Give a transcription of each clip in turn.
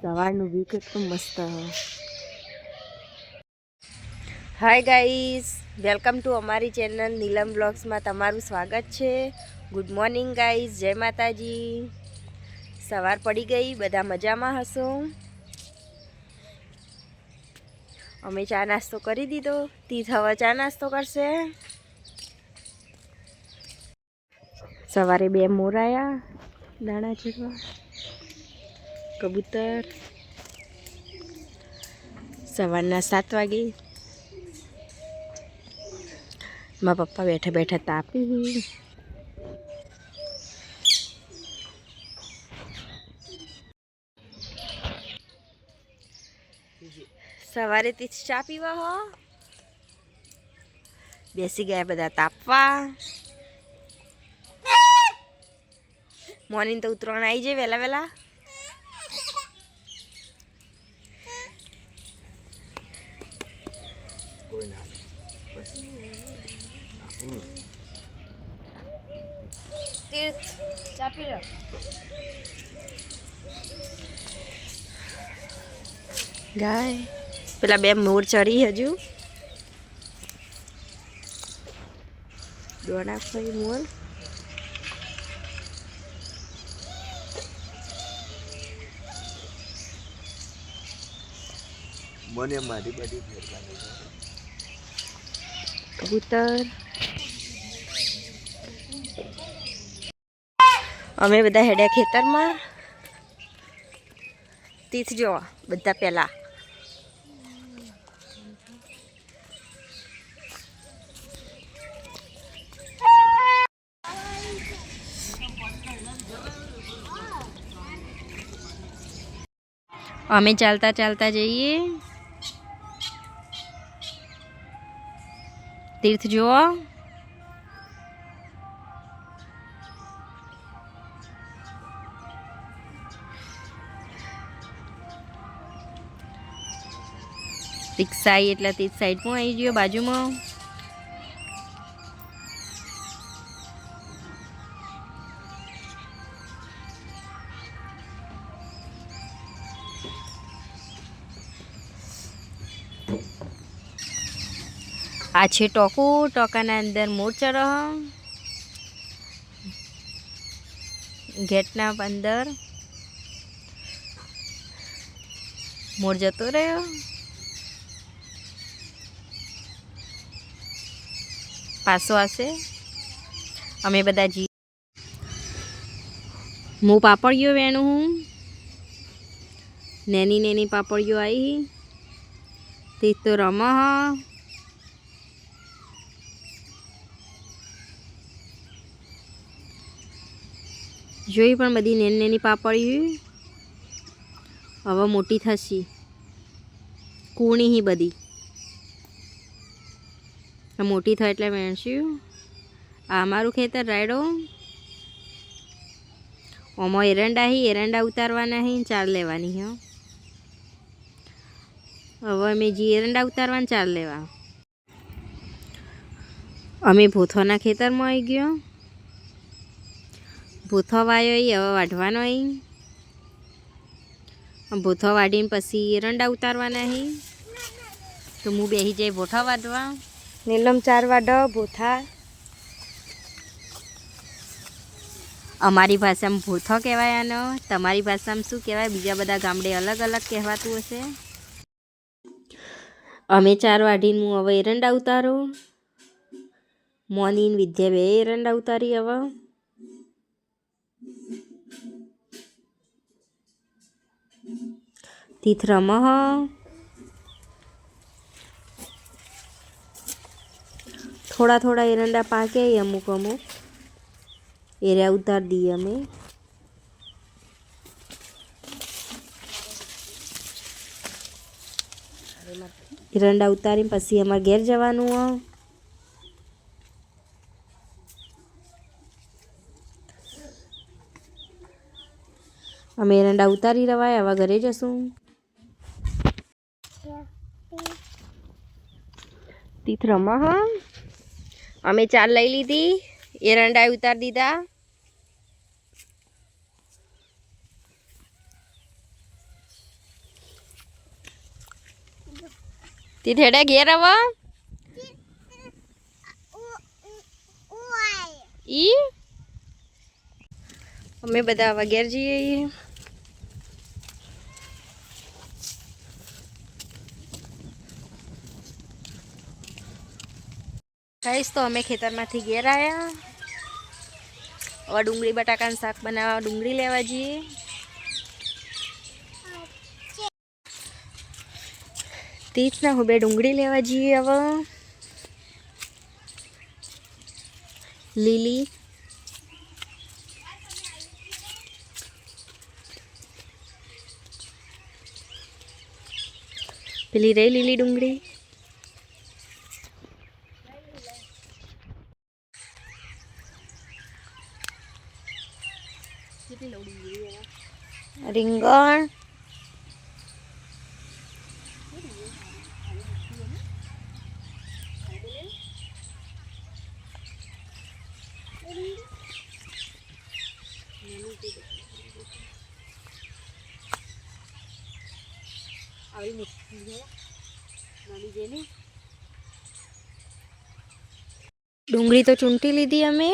સવારનું વ્યૂ કેટલું મસ્ત. હાય ગાઈઝ, વેલકમ ટુ અમારી ચેનલ નીલમ બ્લોગ્સમાં તમારું સ્વાગત છે. ગુડ મોર્નિંગ ગાઈઝ, જય માતાજી. સવાર પડી ગઈ, બધા મજામાં હશો. અમે ચા નાસ્તો કરી દીધો. તીથ હવે ચા નાસ્તો કરશે. સવારે 2 મોર આવ્યા દાણા ચીરવા. કબૂતર સવારના 7 વાગે. મારા પપ્પા બેઠા બેઠા તાપી. સવારે થી ચા પીવા હો બેસી ગયા બધા તાપવા. મોર્નિંગ તો ઉતરણ આવી જાય વહેલા વહેલા. તીર્થ ચા પી લો. ગાય પેલા 2 મોર ચડી હજુ. દોડા ખાઈ મોર. મને મારી બધી ફેરવાની કબૂતર. અમે બધા હેડ્યા ખેતરમાં. તીથ જો બધા પહેલા અમે ચાલતા ચાલતા જઈએ. તીર્થ જુઓ. રિક્ષા આવી એટલે તીર્થ સાઈડમાં આવી ગયો બાજુમાં. આ છે ટોકું. ટોકાના અંદર મોર ચરો. ગેટના અંદર મોર જતો રહ્યો. પાછો આવશે. અમે બધા જી. હું પાપડીઓ વેણું હું. નેની નેની પાપડીઓ આવી. તે તો રમ. જોઈ પણ બધી નેની નેની પાપડી હવે મોટી થશે. કૂણી હી બધી મોટી થાય એટલે વેણશું. આ અમારું ખેતર રાયડો. ઓમાં એરંડા એરંડા ઉતારવાના હી. ચાર લેવાની હો. હવે અમે જે એરંડા ઉતારવાના 4 લેવા. અમે ભૂથોના ખેતરમાં આવી ગયો. ભૂથો વાયો હવે વાઢવાનો અહીં. ભૂથો વાઢીને પછી એરંડા ઉતારવાના અહીં. તો હું બેસી જાય ભૂથા વાઢવા. નીલમ 4 વાઢો ભૂથા. અમારી ભાષામાં ભૂથો કહેવાય આનો. તમારી ભાષામાં શું કહેવાય? બીજા બધા ગામડે અલગ અલગ કહેવાતું હશે. અમે 4 વાઢીને હું હવે એરંડા ઉતારું. મોની વિદ્યા 2 એરંડા ઉતારી હવે. તીથ રમ. થોડા થોડા એરંડા પાકે અમુક અમુક એરિયા ઉતાર દઈએ અમે. એરંડા ઉતારી પછી અમારે ઘેર જવાનું. અમે એરંડા ઉતારી રવાય. હવે ઘરે જશું. તીથ રમા. અમે 4 લઈ લીધી. એરંડા ઉતારી દીધા. તી થેડા ઘેર આવા ઈ અમે બધા વગેર જઈએ ગાઈસ તો અમે ખેતરમાંથી ઘેર આવ્યા હવે ડુંગળી બટાકાનું શાક બનાવવા ડુંગળી લેવા જઈએ તેજના હું બે ડુંગળી લેવા જઈએ હવે લીલી પેલી રહી લીલી ડુંગળી રીંગણ ડુંગળી તો ચૂંટી લીધી અમે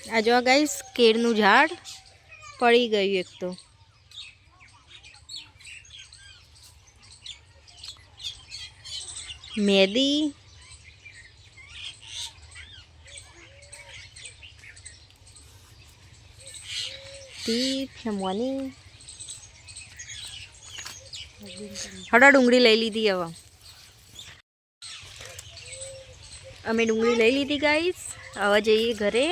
આ જો ગાઈસ કેળનું ઝાડ પડી ગયું એક તો મેદી તીત મોની હડા ડુંગળી લઈ લીધી હવે અમે ડુંગળી લઈ લીધી ગાઈસ હવે જઈએ ઘરે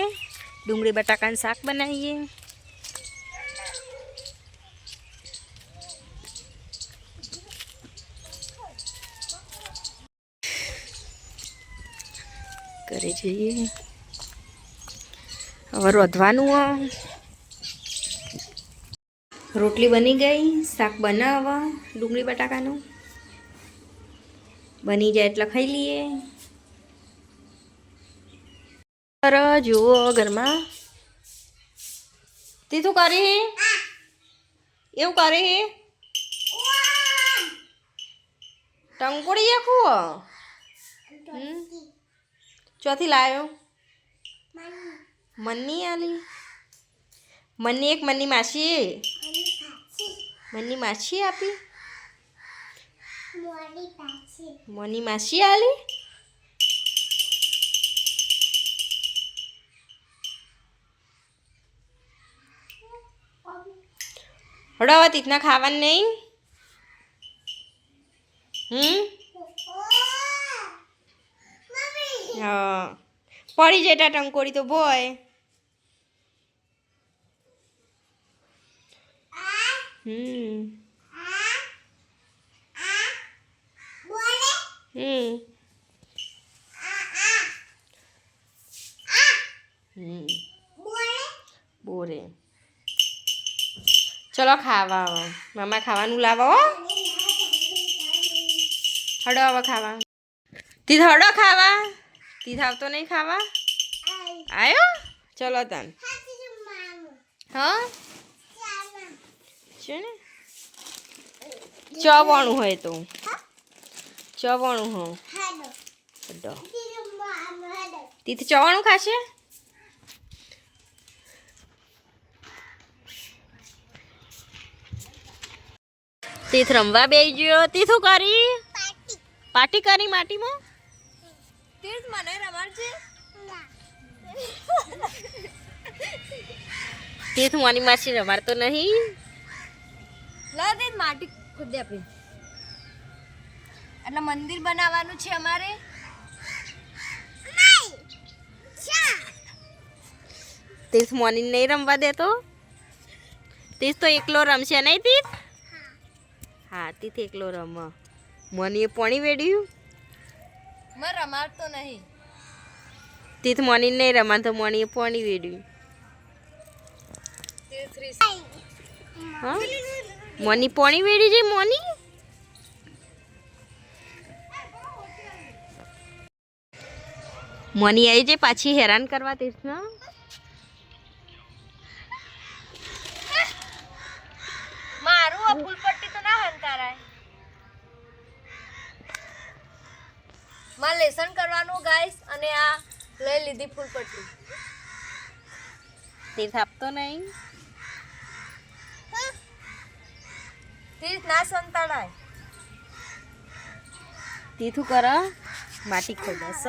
ડુંગળી બટાકાનું શાક બનાવીએ ઘરે જઈએ હવે રોધવાનું રોટલી બની ગઈ શાક બનાવવા ડુંગળી બટાકાનું બની જાય એટલે ખાઈ લઈએ જુઓ ઘરમાં તે તું કરી એવું કરે ટંકોડી આખું ચોથી લાયો મનની આલી મનની એક મનની માસી આપી મોની માસી આલી હડાવા તીતના ખાવાનું નહીં હા પડી જતા ટંકોડી તો બોય બોરે ચલો ખાવા મામા ખાવાનું લાવો હડો હવે ખાવા તીથ હડો ખાવા તીથ આવતો નહીં ખાવા આયો ચલો તન હા છે ને ચવાણું હોય તો ચવાણું હો તીથ ચવાણું ખાશે તીથ રમવા બેસી ગયો તીથું કરી પાર્ટી કરી માટીમાં તીર્થ મને રમાડજે તીર્થ માની માસી રમાડતો નહીં લા તીર્થ માટી ખુદે આપી એટલે મંદિર બનાવવાનું છે અમારે તીર્થ મોની નહીં રમવા દેતો તીર્થ તો એકલો રમશે નહીં તીર્થ હા તીર્થ એકલો રમ મોનીએ પાણી વેડ્યું મેં રમાડતો નહીં તીર્થ મોની નહીં રમાડતો મોનીએ પાણી વેડ્યું હા મોની પાણી વેડી જાય મોની મોની આવી જાય પાછી હેરાન કરવા તીર્થના મારું આ ફૂલ પટ્ટી તો ના હંકારાય માં લેસન કરવાનું ગાઈસ અને આ લઈ લીધી ફૂલપટ્ટી. તીર્થ આપતો નહીં. તીર્થ ના સંતાડાય. તીર્થું કર માટી ખોદસ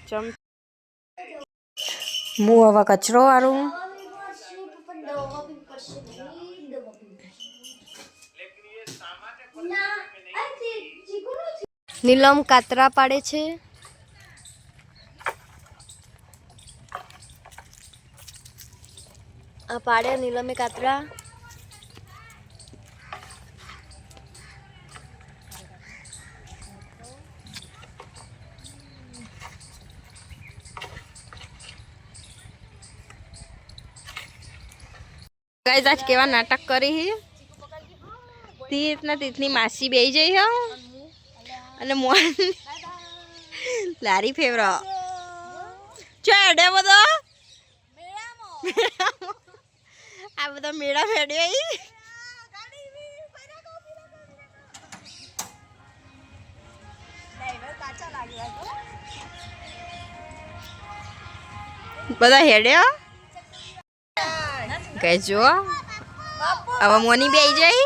ચમ હું હવે કચરો વાળું. નીલમ કાતરા પાડે છે. આ પાડ્યા નીલમે કાતરા. ગાઈસ આજ કેવા નાટક કરી તીર્થ ને તીર્થની માસી બેહી જઈ હો અને મોન લારી ફેવરો ચડે બધો આ બધા મેળા ફેડ્યો બધા હેડ્યો કહેજો હવે મોની બે જાય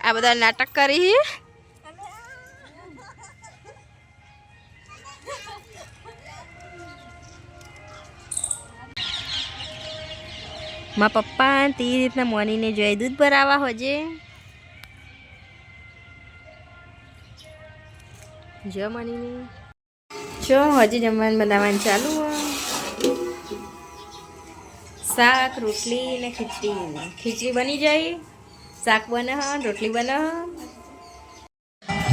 આ બધા નાટક કરી મારા પપ્પા તે રીતના મોનીને જોઈ દૂધ ભરાવા હોજે જો મોનીને જો હજી જમવાનું બનાવવાનું ચાલુ શાક રોટલી ને ખીચડી બની જાય શાક બને રોટલી બને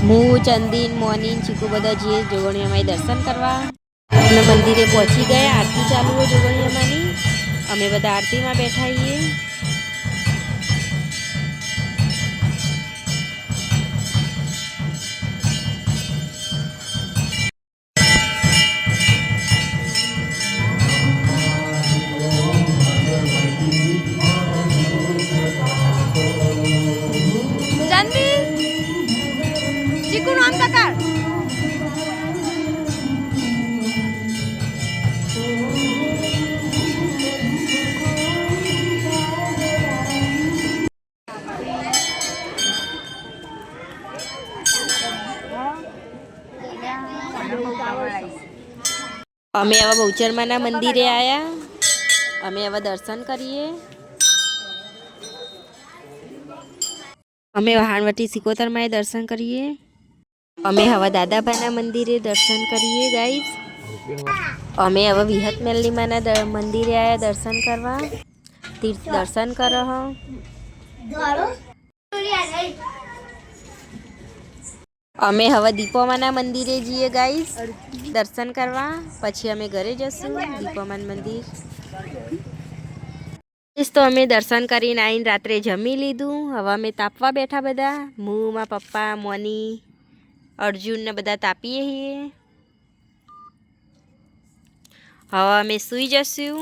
હું ચંદીન મોનીન ચીકુ બધા જઈએ જોગણીયામાં દર્શન કરવા અમે મંદિરે પહોંચી ગયા આરતી ચાલુ હોય જોગણીયામાંની અમે બધા આરતીમાં બેઠા છીએ અમે હવે બહુચરમાના મંદિરે આવ્યા અમે હવે દર્શન કરીએ અમે હાણવટી સિકોતરમાં દર્શન કરીએ અમે હવે દાદાભાના મંદિરે દર્શન કરીએ ગાઈસ અમે હવે વિહત મેલ્લીમાના મંદિરે આવ્યા દર્શન કરવા તીર્થ દર્શન કરો અમે હવે દીપોમાના મંદિરે જઈએ ગાઈસ દર્શન કરવા પછી અમે ઘરે જશું દીપોમાન મંદિર તો અમે દર્શન કરીને આવીને રાત્રે જમી લીધું હવે અમે તાપવા બેઠા બધા હું મારા પપ્પા મોની અર્જુન ને બધા તાપીએ છીએ હવે અમે સૂઈ જશું